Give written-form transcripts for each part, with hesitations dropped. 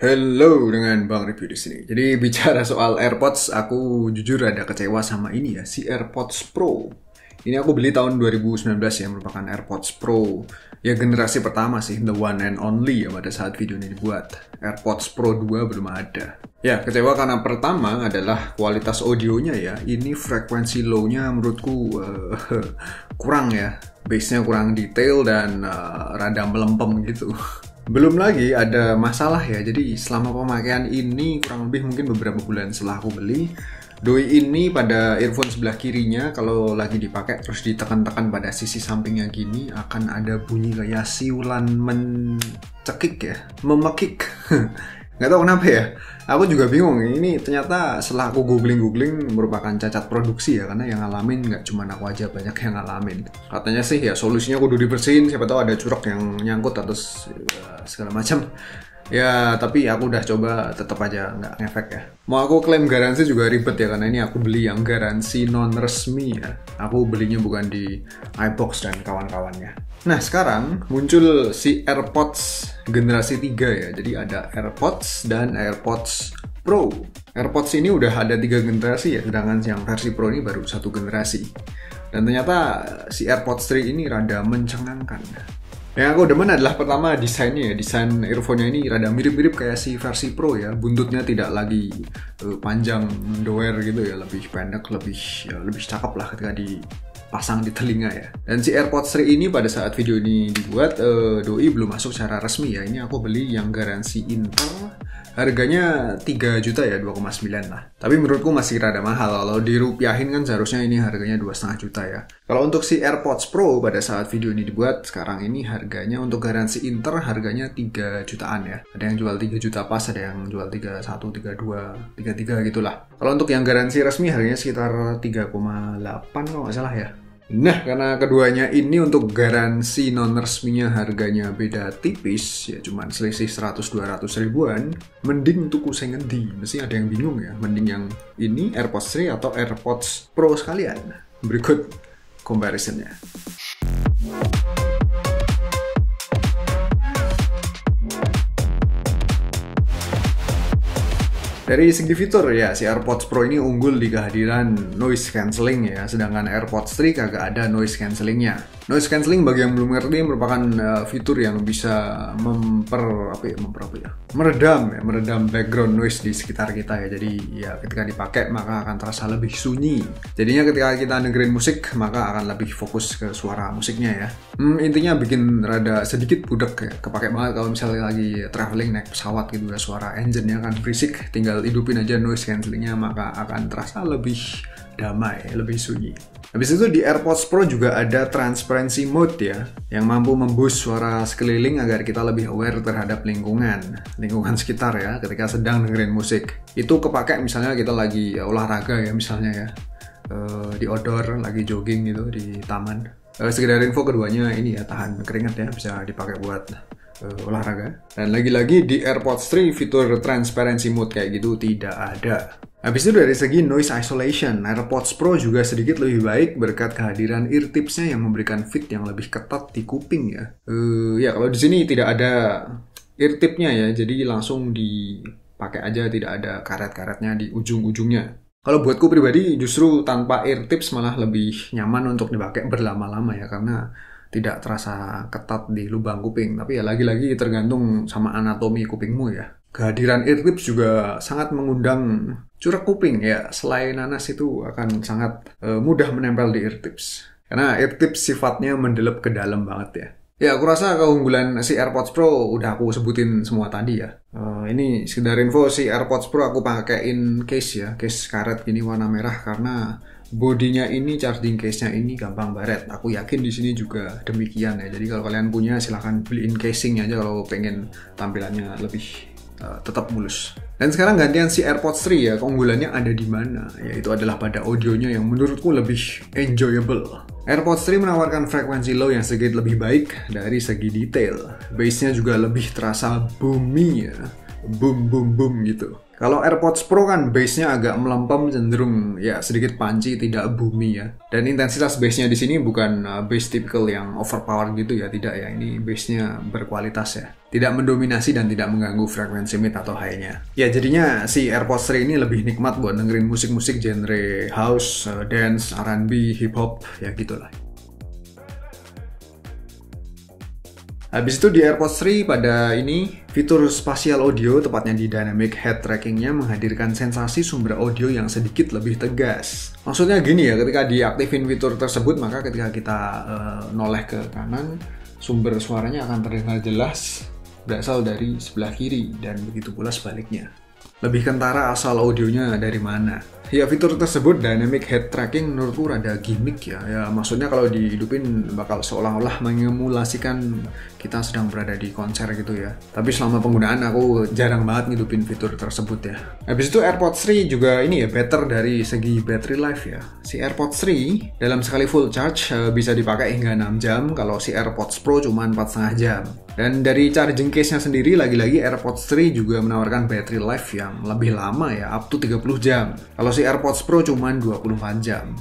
Hello dengan Bang Review di sini. Jadi bicara soal AirPods, aku jujur ada kecewa sama ini ya, si AirPods Pro. Ini aku beli tahun 2019 ya, merupakan AirPods Pro. Ya generasi pertama sih, the one and only ya pada saat video ini dibuat. AirPods Pro 2 belum ada. Ya kecewa karena pertama adalah kualitas audionya ya. Ini frekuensi low-nya menurutku kurang ya. Bass-nya kurang detail dan rada melempem gitu. Belum lagi ada masalah ya, jadi selama pemakaian ini kurang lebih mungkin beberapa bulan setelah aku beli, doi ini pada earphone sebelah kirinya kalau lagi dipakai terus ditekan-tekan pada sisi sampingnya gini akan ada bunyi kayak siulan mencekik ya, memekik. Nggak tahu kenapa ya, aku juga bingung. Ini ternyata setelah aku googling merupakan cacat produksi ya, karena yang ngalamin nggak cuma aku aja, banyak yang ngalamin. Katanya sih ya solusinya kudu dibersihin, siapa tahu ada curug yang nyangkut atau segala macam. Ya tapi aku udah coba tetap aja nggak ngefek ya. Mau aku klaim garansi juga ribet ya, karena ini aku beli yang garansi non resmi ya. Aku belinya bukan di iBox dan kawan-kawannya. Nah sekarang muncul si AirPods generasi 3 ya. Jadi ada AirPods dan AirPods Pro. AirPods ini udah ada 3 generasi ya, sedangkan yang versi Pro ini baru 1 generasi. Dan ternyata si AirPods 3 ini rada mencengangkan. Yang aku demen adalah pertama desainnya ya. Desain earphone-nya ini rada mirip-mirip kayak si versi Pro ya. Buntutnya tidak lagi panjang doer gitu ya, lebih pendek, lebih cakep lah ketika dipasang di telinga ya. Dan si AirPods 3 ini pada saat video ini dibuat doi belum masuk secara resmi ya. Ini aku beli yang garansi Intel. Harganya 3 juta ya, 2,9 lah. Tapi menurutku masih rada mahal. Kalau dirupiahin kan seharusnya ini harganya 2,5 juta ya. Kalau untuk si AirPods Pro pada saat video ini dibuat, sekarang ini harganya untuk garansi Inter harganya 3 jutaan ya. Ada yang jual 3 juta pas, ada yang jual 31, 32, 33 gitulah. Kalau untuk yang garansi resmi harganya sekitar 3,8 kalau nggak salah ya. Nah, karena keduanya ini untuk garansi non-resminya harganya beda tipis, ya cuman selisih 100-200 ribuan, mending tuku sing ngendi? Mesti ada yang bingung ya, mending yang ini AirPods 3 atau AirPods Pro sekalian? Berikut comparisonnya. Dari segi fitur ya, si AirPods Pro ini unggul di kehadiran noise cancelling ya, sedangkan AirPods 3 kagak ada noise cancellingnya. Noise cancelling bagi yang belum ngerti merupakan fitur yang bisa meredam background noise di sekitar kita ya. Jadi ya ketika dipakai maka akan terasa lebih sunyi. Jadinya ketika kita dengerin musik maka akan lebih fokus ke suara musiknya ya. Intinya bikin rada sedikit budek ya. Kepake banget kalau misalnya lagi traveling naik pesawat gitu ya, suara engine-nya kan berisik, tinggal hidupin aja noise cancellingnya maka akan terasa lebih damai, lebih sunyi. Habis itu di AirPods Pro juga ada transparency mode ya, yang mampu memboost suara sekeliling agar kita lebih aware terhadap lingkungan sekitar ya ketika sedang dengerin musik. Itu kepake misalnya kita lagi olahraga ya, misalnya ya di outdoor, lagi jogging gitu di taman. Sekedar info, keduanya ini ya tahan keringat ya, bisa dipakai buat olahraga. Dan lagi-lagi di AirPods 3 fitur transparency mode kayak gitu tidak ada. Habis itu dari segi noise isolation, AirPods Pro juga sedikit lebih baik berkat kehadiran ear tips-nya yang memberikan fit yang lebih ketat di kuping ya. Ya kalau di sini tidak ada ear tip-nya ya, jadi langsung dipakai aja, tidak ada karet-karetnya di ujung-ujungnya. Kalau buatku pribadi justru tanpa ear tips malah lebih nyaman untuk dipakai berlama-lama ya, karena tidak terasa ketat di lubang kuping. Tapi ya lagi-lagi tergantung sama anatomi kupingmu ya. Kehadiran ear tips juga sangat mengundang curek kuping ya. Selain nanas itu akan sangat mudah menempel di ear tips. Karena ear tips sifatnya mendelep ke dalam banget ya. Ya aku rasa keunggulan si AirPods Pro udah aku sebutin semua tadi ya. Ini sekedar info, si AirPods Pro aku pakein case ya. Case karet gini warna merah karena bodinya ini, charging case-nya ini gampang baret. Aku yakin di sini juga demikian ya. Jadi kalau kalian punya silahkan beliin casing aja kalau pengen tampilannya lebih tetap mulus. Dan sekarang gantian si AirPods 3 ya, keunggulannya ada di mana? Yaitu adalah pada audionya yang menurutku lebih enjoyable. AirPods 3 menawarkan frekuensi low yang sedikit lebih baik dari segi detail. Bass-nya juga lebih terasa boomy ya. boom boom boom gitu. Kalau AirPods Pro kan bass-nya agak melempem, cenderung ya sedikit punchy, tidak boomy ya. Dan intensitas bass-nya di sini bukan bass typical yang overpower gitu ya, tidak ya. Ini bass-nya berkualitas ya. Tidak mendominasi dan tidak mengganggu frekuensi mid atau high-nya. Ya jadinya si AirPods 3 ini lebih nikmat buat dengerin musik-musik genre house, dance, R&B, hip hop, ya gitulah. Habis itu di AirPods 3 pada ini, fitur spatial audio, tepatnya di dynamic head trackingnya menghadirkan sensasi sumber audio yang sedikit lebih tegas. Maksudnya gini ya, ketika diaktifin fitur tersebut, maka ketika kita noleh ke kanan, sumber suaranya akan terdengar jelas berasal dari sebelah kiri, dan begitu pula sebaliknya. Lebih kentara asal audionya dari mana. Ya fitur tersebut dynamic head tracking menurutku rada gimmick ya. Ya maksudnya kalau dihidupin bakal seolah-olah mengemulasikan kita sedang berada di konser gitu ya. Tapi selama penggunaan aku jarang banget ngidupin fitur tersebut ya. Habis itu AirPods 3 juga ini ya better dari segi battery life ya. Si AirPods 3 dalam sekali full charge bisa dipakai hingga 6 jam. Kalau si AirPods Pro cuma 4,5 jam. Dan dari charging case-nya sendiri, lagi-lagi AirPods 3 juga menawarkan battery life yang lebih lama ya, up to 30 jam. Kalau si AirPods Pro cuma 24 jam.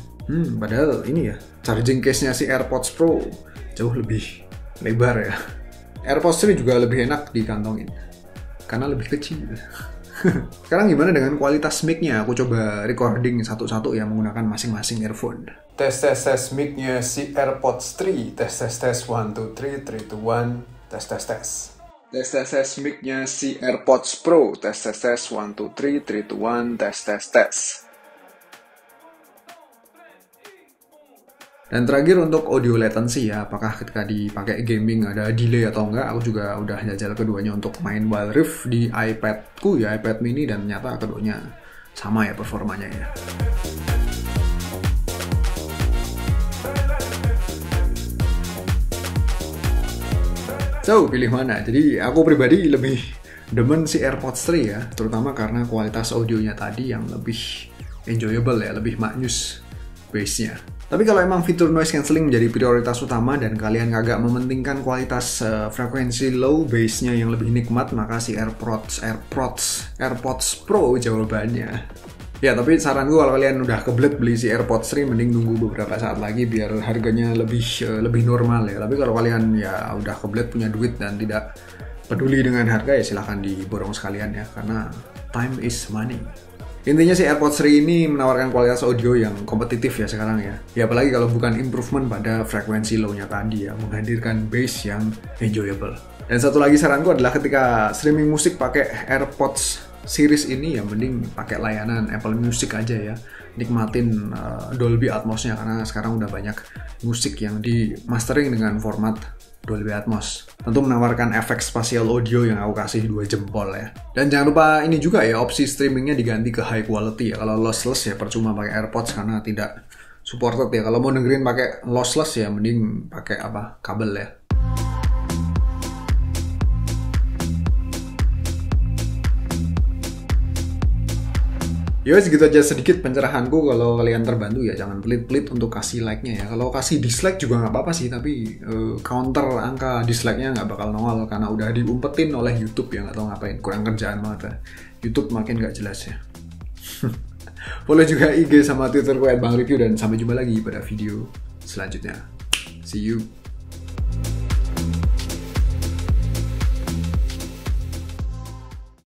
Padahal ini ya, charging case-nya si AirPods Pro jauh lebih lebar ya. AirPods 3 juga lebih enak dikantongin, karena lebih kecil. Sekarang gimana dengan kualitas mic-nya? Aku coba recording satu-satu ya menggunakan masing-masing earphone. Tes mic-nya si AirPods 3. Tes 1, 2, 3, 3, 2, 1. Tes mic-nya si AirPods Pro. Tes 1, 2, 3, 3, 2, 1. Tes. Dan terakhir untuk audio latency ya, apakah ketika dipakai gaming ada delay atau enggak. Aku juga udah jajal keduanya untuk main Wild Rift di iPadku ya, iPad mini, dan ternyata keduanya sama ya performanya ya. So, pilih mana? Jadi aku pribadi lebih demen si AirPods 3 ya, terutama karena kualitas audionya tadi yang lebih enjoyable ya, lebih maknyus bass-nya. Tapi kalau emang fitur noise cancelling menjadi prioritas utama dan kalian agak mementingkan kualitas frekuensi low bass-nya yang lebih nikmat, maka si AirPods Pro jawabannya. Ya, tapi saranku kalau kalian udah kebelet beli si AirPods 3, mending nunggu beberapa saat lagi biar harganya lebih normal ya. Tapi kalau kalian ya udah kebelet punya duit dan tidak peduli dengan harga, ya silahkan diborong sekalian ya, karena time is money. Intinya si AirPods 3 ini menawarkan kualitas audio yang kompetitif ya sekarang ya. Ya apalagi kalau bukan improvement pada frekuensi low-nya tadi ya, menghadirkan bass yang enjoyable. Dan satu lagi saranku adalah ketika streaming musik pakai AirPods series ini ya mending pakai layanan Apple Music aja ya. Nikmatin Dolby Atmos-nya, karena sekarang udah banyak musik yang di mastering dengan format Dolby Atmos. Tentu menawarkan efek spatial audio yang aku kasih 2 jempol ya. Dan jangan lupa ini juga ya, opsi streamingnya diganti ke high quality ya. Kalau lossless ya percuma pakai AirPods karena tidak supported ya. Kalau mau dengerin pakai lossless ya mending pakai kabel ya. Ya segitu aja sedikit pencerahanku. Kalau kalian terbantu ya jangan pelit-pelit untuk kasih like-nya ya. Kalau kasih dislike juga nggak apa-apa sih, tapi counter angka dislike-nya nggak bakal nongol karena udah diumpetin oleh YouTube ya, nggak tahu ngapain, kurang kerjaan banget ya. YouTube makin nggak jelas ya. Follow juga IG sama Twitterku @bangreview, dan sampai jumpa lagi pada video selanjutnya. See you.